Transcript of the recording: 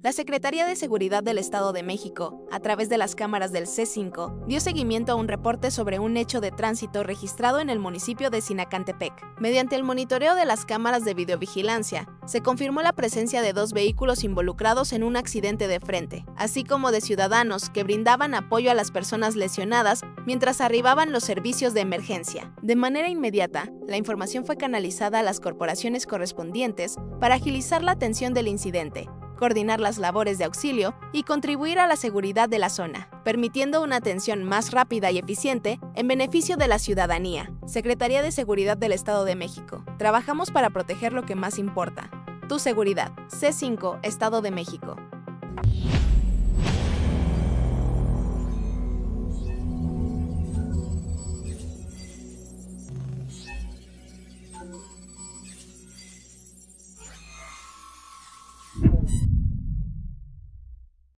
La Secretaría de Seguridad del Estado de México, a través de las cámaras del C5, dio seguimiento a un reporte sobre un hecho de tránsito registrado en el municipio de Sinacantepec. Mediante el monitoreo de las cámaras de videovigilancia, se confirmó la presencia de 2 vehículos involucrados en un accidente de frente, así como de ciudadanos que brindaban apoyo a las personas lesionadas mientras arribaban los servicios de emergencia. De manera inmediata, la información fue canalizada a las corporaciones correspondientes para agilizar la atención del incidente, coordinar las labores de auxilio y contribuir a la seguridad de la zona, permitiendo una atención más rápida y eficiente en beneficio de la ciudadanía. Secretaría de Seguridad del Estado de México. Trabajamos para proteger lo que más importa. Tu seguridad. C5, Estado de México.